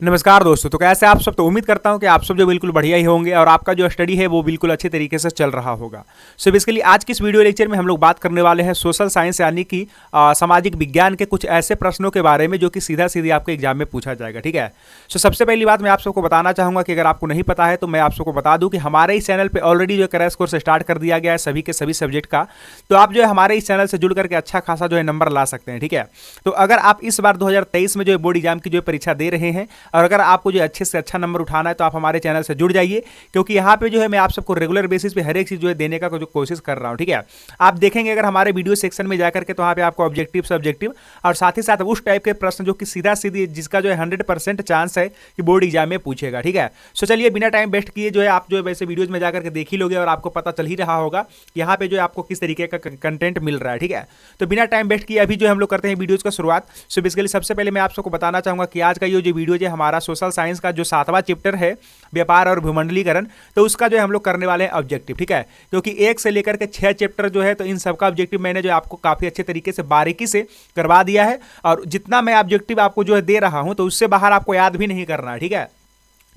नमस्कार दोस्तों। तो कैसे आप सब। तो उम्मीद करता हूं कि आप सब जो बिल्कुल बढ़िया ही होंगे और आपका जो स्टडी है वो बिल्कुल अच्छे तरीके से चल रहा होगा। सो बेसिकली आज की इस वीडियो लेक्चर में हम लोग बात करने वाले हैं सोशल साइंस यानी कि सामाजिक विज्ञान के कुछ ऐसे प्रश्नों के बारे में जो कि सीधा सीधी आपके एग्जाम में पूछा जाएगा। ठीक है। सो सबसे पहली बात मैं आप सबको बताना चाहूंगा कि अगर आपको नहीं पता है तो मैं आप सबको बता दूं कि हमारे इस चैनल पर ऑलरेडी जो क्रैश कोर्स स्टार्ट कर दिया गया है सभी के सभी सब्जेक्ट का। तो आप जो है हमारे इस चैनल से जुड़ करके अच्छा खासा जो है नंबर ला सकते हैं। ठीक है। तो अगर आप इस बार 2023 में जो बोर्ड एग्जाम की जो परीक्षा दे रहे हैं और अगर आपको जो अच्छे से अच्छा नंबर उठाना है तो आप हमारे चैनल से जुड़ जाइए, क्योंकि यहाँ पे जो है मैं आप सबको रेगुलर बेसिस पे हर एक चीज जो है देने का जो कोशिश कर रहा हूँ। ठीक है। आप देखेंगे अगर हमारे वीडियो सेक्शन में जाकर के तो वहाँ पे आपको ऑब्जेक्टिव सब्जेक्टिव और साथ ही साथ उस टाइप के प्रश्न जो कि सीधा सीधी जिसका जो है 100% चांस है कि बोर्ड एग्जाम में पूछेगा। ठीक है। सो चलिए बिना टाइम वेस्ट किए जो है आप जो है वैसे वीडियोज में जाकर के देख ही लोगे और आपको पता चल ही रहा होगा कि यहाँ पे जो है आपको किस तरीके का कंटेंट मिल रहा है। ठीक है। तो बिना टाइम वेस्ट किए अभी जो हम लोग करते हैं वीडियोज का शुरुआत। सो बेसिकली सबसे पहले मैं आप सबको बताना चाहूंगा कि आज का ये जो वीडियो है हमारा सोशल साइंस का जो 7वां चैप्टर है व्यापार और भूमंडलीकरण, तो उसका जो है हम लोग करने वाले हैं ऑब्जेक्टिव। ठीक है। क्योंकि 1 से लेकर के 6 चैप्टर जो है तो इन सबका ऑब्जेक्टिव मैंने जो आपको काफी अच्छे तरीके से बारीकी से करवा दिया है और जितना मैं ऑब्जेक्टिव आपको जो है दे रहा हूं तो उससे बाहर आपको याद भी नहीं करना है। ठीक है।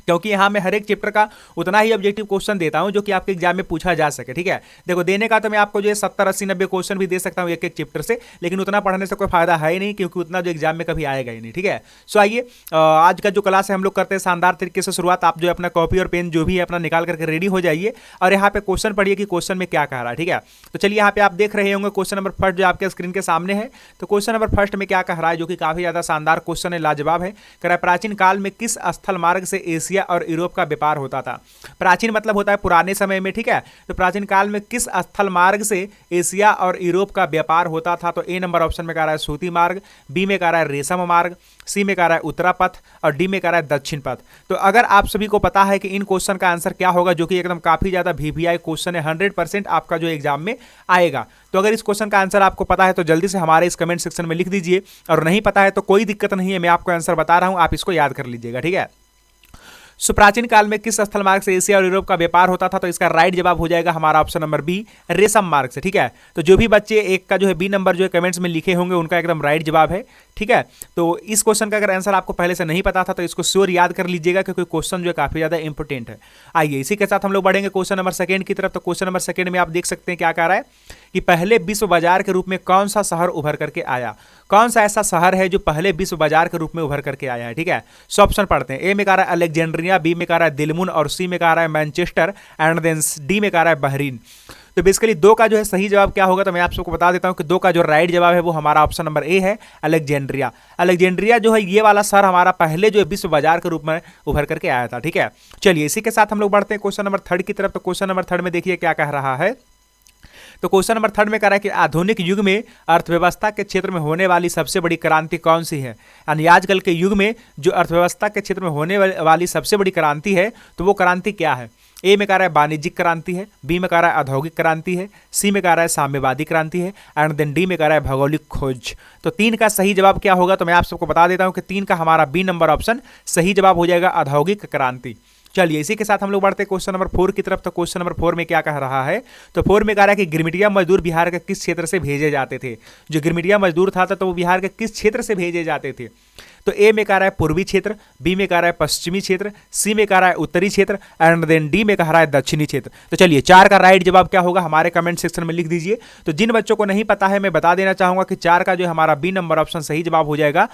क्योंकि यहाँ मैं हर एक चैप्टर का उतना ही ऑब्जेक्टिव क्वेश्चन देता हूं जो कि आपके एग्जाम में पूछा जा सके। ठीक है। देखो देने का तो मैं आपको जो है 70 80 90 क्वेश्चन भी दे सकता हूं एक एक चैप्टर से, लेकिन उतना पढ़ने से कोई फायदा है ही नहीं क्योंकि उतना जो एग्जाम में कभी आएगा ही नहीं। ठीक है। सो आइए आज का जो क्लास है हम लोग करते हैं शानदार तरीके से शुरुआत। आप जो है अपना कॉपी और पेन जो भी है अपना निकाल करके रेडी हो जाइए और यहाँ पे क्वेश्चन पढ़िए कि क्वेश्चन में क्या कह रहा है। ठीक है। तो चलिए यहाँ पे आप देख रहे होंगे क्वेश्चन नंबर फर्स्ट जो आपके स्क्रीन के सामने है। तो क्वेश्चन नंबर फर्स्ट में क्या कह रहा है जो कि काफी ज्यादा शानदार क्वेश्चन है, लाजवाब है। कह रहा है प्राचीन काल में किस स्थल मार्ग से एशिया और यूरोप का व्यापार होता था। प्राचीन मतलब होता है पुराने समय में। ठीक है। तो प्राचीन काल में किस स्थल मार्ग से एशिया और यूरोप का व्यापार होता था। तो ए नंबर ऑप्शन में कह रहा है सूती मार्ग, बी में कह रहा है रेशम मार्ग, सी में कह रहा है उत्तरा पथ और डी में कह रहा है दक्षिण पथ। तो अगर आप सभी को पता है कि इन क्वेश्चन का आंसर क्या होगा जो कि एकदम काफी ज्यादा वीवीआई क्वेश्चन है, 100% आपका जो एग्जाम में आएगा। तो अगर इस क्वेश्चन का आंसर आपको पता है तो जल्दी से हमारे इस कमेंट सेक्शन में लिख दीजिए और नहीं पता है तो कोई दिक्कत नहीं है, मैं आपको आंसर बता रहा हूं, आप इसको याद कर लीजिएगा। ठीक है। सो प्राचीन काल में किस स्थल मार्ग से एशिया और यूरोप का व्यापार होता था। तो इसका राइट जवाब हो जाएगा हमारा ऑप्शन नंबर बी, रेशम मार्ग से। ठीक है। तो जो भी बच्चे एक का जो है बी नंबर जो है कमेंट्स में लिखे होंगे उनका एकदम राइट जवाब है। ठीक है। तो इस क्वेश्चन का अगर आंसर आपको पहले से नहीं पता था तो इसको श्योर याद कर लीजिएगा क्योंकि क्वेश्चन जो है काफी ज्यादा इंपॉर्टेंट है। आइए इसी के साथ हम लोग बढ़ेंगे क्वेश्चन नंबर सेकंड की तरफ। तो क्वेश्चन नंबर सेकंड में आप देख सकते हैं क्या कह रहा है कि पहले विश्व बाजार के रूप में कौन सा शहर उभर करके आया। कौन सा ऐसा शहर है जो पहले विश्व बाजार के रूप में उभर करके आया है। ठीक है। सो ऑप्शन पढ़ते हैं। ए में कह रहा है अलेक्जेंड्रिया, बी में कह रहा है दिलमुन और सी में कह रहा है मैनचेस्टर एंड देन डी में कह रहा है बहरीन। तो बेसिकली 2 का जो है सही जवाब क्या होगा तो मैं आप सबको बता देता हूं कि 2 का जो राइट जवाब है वो हमारा ऑप्शन नंबर ए है, अलेक्जेंड्रिया। अलेक्जेंड्रिया जो है ये वाला शहर हमारा पहले जो है विश्व बाजार के रूप में उभर करके आया था। ठीक है। चलिए इसी के साथ हम लोग बढ़ते हैं क्वेश्चन नंबर थर्ड की तरफ। तो क्वेश्चन नंबर थर्ड में देखिए क्या कह रहा है। तो क्वेश्चन नंबर थर्ड में कह रहा है कि आधुनिक युग में अर्थव्यवस्था के क्षेत्र में होने वाली सबसे बड़ी क्रांति कौन सी है। यानी आजकल के युग में जो अर्थव्यवस्था के क्षेत्र में होने वाली सबसे बड़ी क्रांति है तो वो क्रांति क्या है। ए में कह रहा है वाणिज्यिक क्रांति है, बी में कह रहा है औद्योगिक क्रांति है, सी में कह रहा है साम्यवादी क्रांति है एंड देन डी में कह रहा है भौगोलिक खोज। तो 3 का सही जवाब क्या होगा तो मैं आप सबको बता देता हूं कि 3 का हमारा बी नंबर ऑप्शन सही जवाब हो जाएगा, औद्योगिक क्रांति। चलिए इसी के साथ हम लोग बढ़ते हैं क्वेश्चन नंबर 4 की तरफ। तो क्वेश्चन नंबर 4 में क्या कह रहा है। तो 4 में कह रहा है कि गिरमिटिया मजदूर बिहार के किस क्षेत्र से भेजे जाते थे। जो गिरमिटिया मजदूर था तो वो बिहार के किस क्षेत्र से भेजे जाते थे। तो ए में कह रहा है पूर्वी क्षेत्र, बी में कह रहा है पश्चिमी क्षेत्र, सी में कह रहा है उत्तरी क्षेत्र एंड देन डी में कह रहा है दक्षिणी क्षेत्र। तो चलिए 4 का राइट जवाब क्या होगा हमारे कमेंट सेक्शन में लिख दीजिए। तो जिन बच्चों को नहीं पता है मैं बता देना चाहूंगा कि 4 का जो है हमारा बी नंबर ऑप्शन सही जवाब हो जाएगा,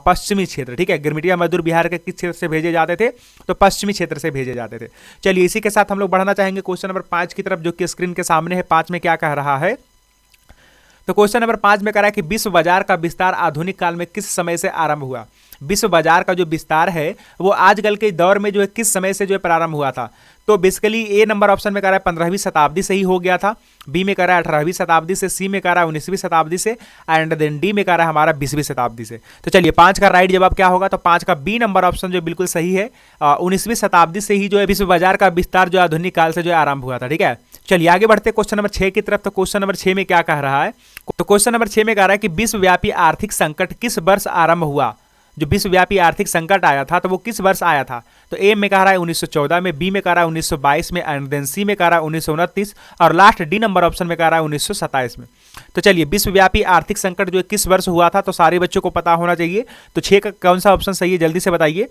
पश्चिमी क्षेत्र। ठीक है। गिरमिटिया मजदूर बिहार के किस क्षेत्र से भेजे जाते थे तो पश्चिमी क्षेत्र से भेजे जाते थे। चलिए इसी के साथ हम लोग बढ़ना चाहेंगे क्वेश्चन नंबर 5 की तरफ जो कि स्क्रीन के सामने है। 5 में क्या कह रहा है। तो क्वेश्चन नंबर 5 में कह रहा है कि विश्व बाजार का विस्तार आधुनिक काल में किस समय से आरंभ हुआ। विश्व बाजार का जो विस्तार है वो आजकल के दौर में जो है किस समय से जो है प्रारंभ हुआ था। तो बेसिकली ए नंबर ऑप्शन में कह रहा है 15वीं शताब्दी से ही हो गया था, बी में कह रहा है 18वीं शताब्दी से, सी में कह रहा है 19वीं शताब्दी से एंड देन डी में कह रहा है हमारा 20वीं शताब्दी से। तो चलिए 5 का राइट जवाब क्या होगा तो 5 का बी नंबर ऑप्शन जो बिल्कुल सही है, 19वीं शताब्दी से ही जो है विश्व बाजार का विस्तार जो आधुनिक काल से जो है आरंभ हुआ था। ठीक है। चलिए आगे बढ़ते क्वेश्चन नंबर 6 की तरफ। तो क्वेश्चन नंबर 6 में क्या कह रहा है। तो क्वेश्चन नंबर 6 में कह रहा है कि विश्वव्यापी आर्थिक संकट किस वर्ष आरंभ हुआ। जो विश्वव्यापी आर्थिक संकट आया था तो वो किस वर्ष आया था। तो ए में कह रहा है 1914 में, बी में कह रहा है 1922 में एंड देन सी में कह रहा है 1929 और लास्ट डी नंबर ऑप्शन में कह रहा है 1927 में। तो चलिए विश्वव्यापी आर्थिक संकट जो किस वर्ष हुआ था तो सारे बच्चों को पता होना चाहिए। तो 6 का कौन सा ऑप्शन सही है जल्दी से बताइए।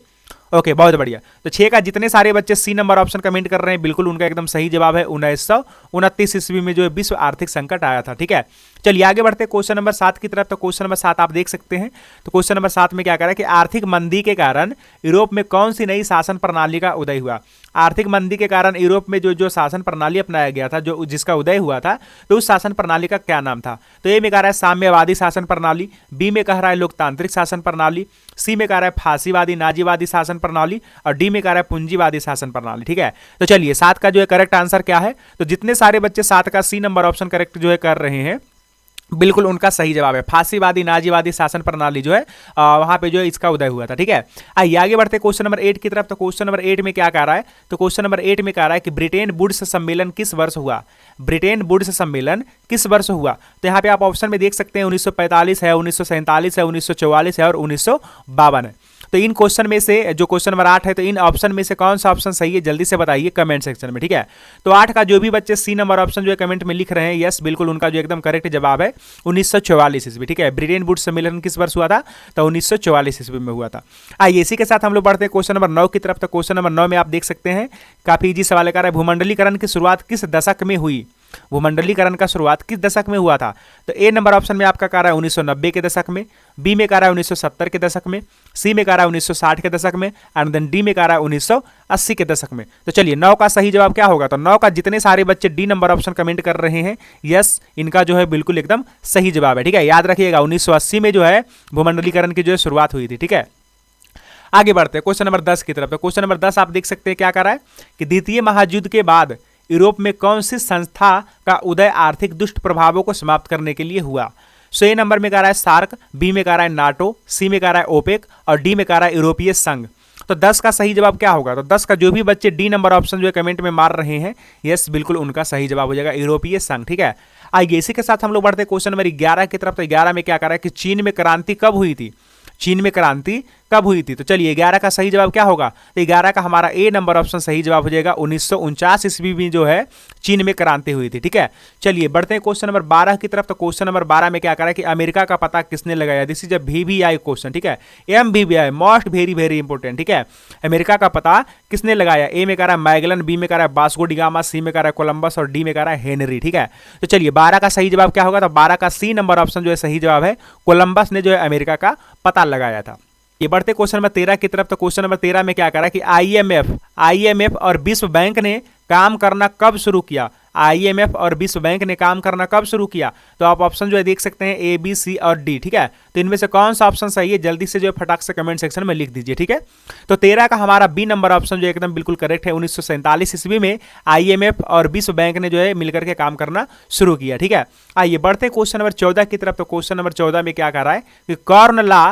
ओके, बहुत बढ़िया। तो 6 का जितने सारे बच्चे सी नंबर ऑप्शन कमेंट कर रहे हैं, बिल्कुल उनका एकदम सही जवाब है 1929 ईस्वी में जो है विश्व आर्थिक संकट आया था। ठीक है, चलिए आगे बढ़ते हैं क्वेश्चन नंबर 7 की तरफ। तो क्वेश्चन नंबर 7 आप देख सकते हैं। तो क्वेश्चन नंबर 7 में क्या कह रहा है कि आर्थिक मंदी के कारण यूरोप में कौन सी नई शासन प्रणाली का उदय हुआ। आर्थिक मंदी के कारण यूरोप में जो शासन प्रणाली अपनाया गया था, जो जिसका उदय हुआ था, तो उस शासन प्रणाली का क्या नाम था। तो ए में कह रहा है साम्यवादी शासन प्रणाली, बी में कह रहा है लोकतांत्रिक शासन प्रणाली, सी में कह रहा है फांसीवादी नाजीवादी शासन प्रणाली, और डी में कह रहा है पूंजीवादी शासन प्रणाली। ठीक है, तो चलिए 7 का जो है करेक्ट आंसर क्या है। तो जितने सारे बच्चे 7 का सी नंबर ऑप्शन करेक्ट जो है कर रहे हैं, बिल्कुल उनका सही जवाब है फांसीवादी नाजीवादी शासन प्रणाली जो है वहां पे जो है इसका उदय हुआ था। ठीक है, आइए आगे बढ़ते क्वेश्चन नंबर 8 की तरफ। तो क्वेश्चन नंबर 8 में क्या कह रहा है। तो क्वेश्चन नंबर 8 में कह रहा है कि ब्रिटेन वुड्स सम्मेलन किस वर्ष हुआ। ब्रिटेन वुड्स सम्मेलन किस वर्ष हुआ। तो यहाँ पे आप ऑप्शन में देख सकते हैं 1945 है, 1947 है, 1944 है और 1952 है। तो इन क्वेश्चन में से जो क्वेश्चन नंबर 8 है, तो इन ऑप्शन में से कौन सा ऑप्शन सही है जल्दी से बताइए कमेंट सेक्शन में। ठीक है, तो 8 का जो भी बच्चे सी नंबर ऑप्शन जो है कमेंट में लिख रहे हैं, यस बिल्कुल उनका जो एकदम करेक्ट जवाब है 1944 ईस्वी। ठीक है, ब्रिटेन वुड्स सम्मेलन किस वर्ष हुआ था, तो 1944 ईस्वी में हुआ था। आइए इसी के साथ हम लोग बढ़ते हैं क्वेश्चन नंबर 9 की तरफ। तो क्वेश्चन नंबर 9 में आप देख सकते हैं काफी इजी सवाल है। भूमंडलीकरण की शुरुआत किस दशक में हुई। भूमंडलीकरण का शुरुआत किस दशक में हुआ था। तो ए नंबर ऑप्शन में आपका कह रहा है 1990 के दशक में, बी में कह रहा है 1970 के दशक में, सी में कह रहा है 1960 के दशक में, एंड देन डी में कह रहा है 1980 के दशक में। तो चलिए 9 का सही जवाब क्या होगा। तो 9 का जितने सारे बच्चे डी नंबर ऑप्शन कमेंट कर रहे हैं, यस इनका जो है बिल्कुल एकदम सही जवाब है। ठीक है, याद रखिएगा 1980 में जो है भूमंडलीकरण की जो है शुरुआत हुई थी। ठीक है, आगे बढ़ते हैं क्वेश्चन नंबर 10 की तरफ। तो क्वेश्चन नंबर 10 आप देख सकते हैं क्या कर रहा है कि द्वितीय महायुद्ध के बाद यूरोप में कौन सी संस्था का उदय आर्थिक दुष्ट प्रभावों को समाप्त करने के लिए हुआ। सो ए नंबर में कह रहा है सार्क, बी में कह रहा है नाटो, सी में कह रहा है ओपेक और डी में कह रहा है यूरोपीय संघ। तो 10 का सही जवाब क्या होगा। तो 10 का जो भी बच्चे डी नंबर ऑप्शन जो है कमेंट में मार रहे हैं, यस बिल्कुल उनका सही जवाब हो जाएगा यूरोपीय संघ। ठीक है, आइए इसी के साथ हम लोग बढ़ते हैं क्वेश्चन नंबर 11 की तरफ। तो 11 में क्या कह रहा है कि चीन में क्रांति कब हुई थी। चीन में क्रांति कब हुई थी। तो चलिए 11 का सही जवाब क्या होगा। तो 11 का हमारा ए नंबर ऑप्शन सही जवाब हो जाएगा 1949 ईस्वी में जो है चीन में क्रांति हुई थी। ठीक है, चलिए बढ़ते हैं क्वेश्चन नंबर 12 की तरफ। तो क्वेश्चन नंबर 12 में क्या कह रहा है कि अमेरिका का पता किसने लगाया। This is a VVI question. ठीक है, MVVI most very very important. ठीक है, अमेरिका का पता किसने लगाया। ए में कह रहा है मैगलन, बी में कह रहा है वास्को डी गामा, सी में कह रहा है कोलंबस और डी में कह रहा है हेनरी। ठीक है, तो चलिए 12 का सही जवाब क्या होगा। तो 12 का सी नंबर ऑप्शन जो है सही जवाब है, कोलंबस ने जो है अमेरिका का पता लगाया था। ये बढ़ते क्वेश्चन नंबर 13 की तरफ। तो क्वेश्चन नंबर 13 में क्या कह रहा है कि IMF और विश्व बैंक ने काम करना कब शुरू किया। IMF और विश्व बैंक ने काम करना कब शुरू किया। तो आप ऑप्शन जो है देख सकते हैं A, B, C और D। ठीक है, तो इनमें से कौन सा ऑप्शन सही है जल्दी से जो है फटाक से कमेंट सेक्शन में लिख दीजिए। ठीक है, तो 13 का हमारा बी नंबर ऑप्शन जो एकदम बिल्कुल करेक्ट है। 1947 ईस्वी में IMF और विश्व बैंक ने जो है मिलकर के काम करना शुरू किया। ठीक है, आइए बढ़ते क्वेश्चन नंबर 14 की तरफ। तो क्वेश्चन नंबर 14 में क्या कह रहा है कि कॉर्न लॉ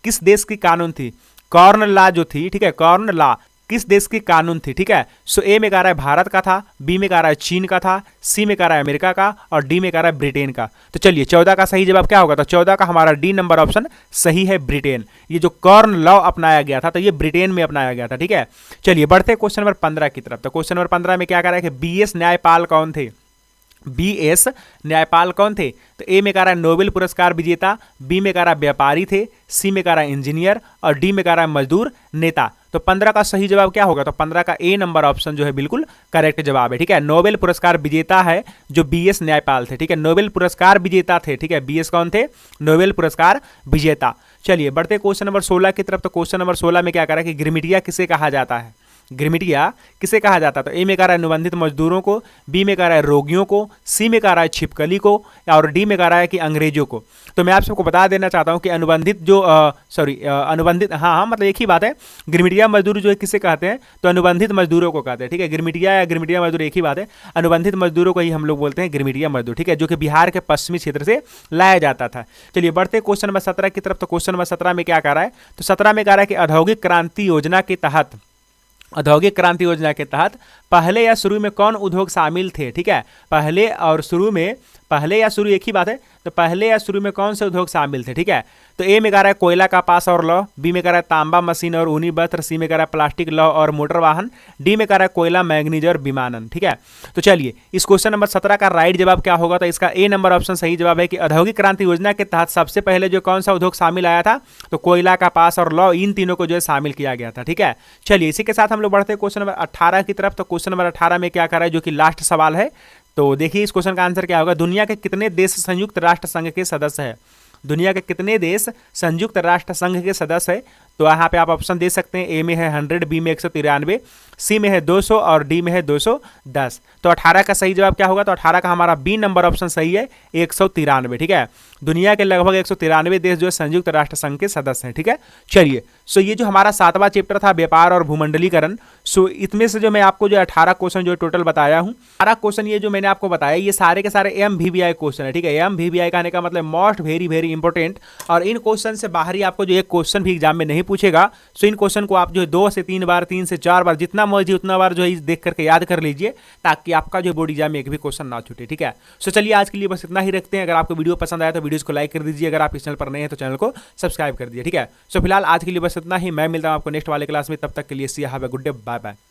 किस देश की कानून थी। कॉर्न लॉ जो थी, ठीक है, कॉर्न लॉ किस देश की कानून थी। ठीक है, सो ए में कह रहा है भारत का था, बी में कह रहा है चीन का था, सी में कह रहा है अमेरिका का और डी में कह रहा है ब्रिटेन का। तो चलिए 14 का सही जवाब क्या होगा। तो 14 का हमारा डी नंबर ऑप्शन सही है, ब्रिटेन। ये जो कॉर्न लॉ अपनाया गया था तो ये ब्रिटेन में अपनाया गया था। ठीक है, चलिए बढ़ते क्वेश्चन नंबर 15 की तरफ। तो क्वेश्चन नंबर 15 में क्या कह रहा है कि BS न्यायपाल कौन थे। BS न्यायपाल कौन थे। तो ए में कह रहा है नोबेल पुरस्कार विजेता, बी में कह रहा है व्यापारी थे, सी में कह रहा है इंजीनियर और डी में कह रहा है मजदूर नेता। तो 15 का सही जवाब क्या होगा। तो 15 का ए नंबर ऑप्शन जो है बिल्कुल करेक्ट जवाब है। ठीक है, नोबेल पुरस्कार विजेता है जो BS न्यायपाल थे। ठीक है, नोबेल पुरस्कार विजेता थे। ठीक है, BS कौन थे, नोबेल पुरस्कार विजेता। चलिए बढ़ते क्वेश्चन नंबर 16 की तरफ। तो क्वेश्चन नंबर 16 में क्या कह रहा है कि गिरमिटिया किसे कहा जाता है। गिरमिटिया किसे कहा जाता है। तो ए में कह रहा है अनुबंधित मजदूरों को, बी में कह रहा है रोगियों को, सी में कह रहा है छिपकली को और डी में कह रहा है कि अंग्रेजों को। तो मैं आप सबको बता देना चाहता हूं कि अनुबंधित जो अनुबंधित हाँ मतलब एक ही बात है। गिरमिटिया मजदूर जो है किसे कहते हैं, तो अनुबंधित मजदूरों को कहते हैं। ठीक है, गिरमिटिया या गिरमिटिया मजदूर एक ही बात है। अनुबंधित मजदूरों को ही हम लोग बोलते हैं गिरमिटिया मजदूर। ठीक है, जो कि बिहार के पश्चिमी क्षेत्र से लाया जाता था। चलिए बढ़ते क्वेश्चन नंबर 17 की तरफ। तो क्वेश्चन नंबर 17 में क्या कह रहा है। तो 17 में कह रहा है कि औद्योगिक क्रांति योजना के तहत, औद्योगिक क्रांति योजना के तहत पहले या शुरू में कौन उद्योग शामिल थे। ठीक है, पहले और शुरू में पहले या शुरू एक ही बात है, तो पहले या शुरू में कौन से उद्योग शामिल थे, ठीक है। तो ए में कह रहा है कोयला, कपास और लौह, बी में कह रहा है तांबा, मशीन और ऊनी वस्त्र, सी में कह रहा है प्लास्टिक, लौह और मोटर वाहन, डी में कह रहा है कोयला, मैग्नीज और विमानन, ठीक है। तो चलिए इस क्वेश्चन नंबर 17 का राइट जवाब क्या होगा, तो इसका ए नंबर ऑप्शन सही जवाब है कि औद्योगिक क्रांति योजना के तहत सबसे पहले जो कौन सा उद्योग शामिल आया था, तो कोयला, कपास और लौह, इन तीनों को जो है शामिल किया गया था, ठीक है। चलिए इसी के साथ हम लोग बढ़ते हैं क्वेश्चन नंबर 18 की तरफ। तो क्वेश्चन नंबर 18 में क्या कर रहा है, जो कि लास्ट सवाल है, तो देखिए इस क्वेश्चन का आंसर क्या होगा। दुनिया के कितने देश संयुक्त राष्ट्र संघ के सदस्य है, दुनिया के कितने देश संयुक्त राष्ट्र संघ के सदस्य है, तो यहाँ पे आप ऑप्शन दे सकते हैं। ए में है 100, बी में 193, सी में है 200 और डी में है 210। तो 18 का सही जवाब क्या होगा, तो 18 का हमारा बी नंबर ऑप्शन सही है, 193, ठीक है। दुनिया के लगभग 193 देश जो है संयुक्त राष्ट्र संघ के सदस्य हैं, ठीक है। चलिए सो ये जो हमारा 7वां चैप्टर था व्यापार और भूमंडलीकरण, सो इसमें से जो मैं आपको जो 18 क्वेश्चन जो टोटल बताया हूँ, 18 क्वेश्चन ये जो मैंने आपको बताया ये सारे के सारे MVVI क्वेश्चन है, ठीक है। MVVI कहने का मतलब मोस्ट वेरी वेरी इंपॉर्टेंट, और इन क्वेश्चन से बाहर ही आपको जो एक क्वेश्चन भी एग्जाम में नहीं पूछेगा। सो इन क्वेश्चन को आप जो है 2 से 3 बार, 3 से 4 बार, जितना मर्जी उतना बार जो है देख करके याद कर लीजिए, ताकि आपका जो बोर्ड एग्जाम में एक भी क्वेश्चन ना छूटे, ठीक है। सो चलिए आज के लिए बस इतना ही रखते हैं। अगर आपको वीडियो पसंद आया तो वीडियो को लाइक कर दीजिए, अगर आप इस चैनल पर नए हैं तो चैनल को सब्सक्राइब कर दीजिए, ठीक है। सो फिलहाल आज के लिए बस इतना ही, मैं मिलता हूं आपको नेक्स्ट वाले क्लास में, तब तक के लिए see have a good day, bye bye.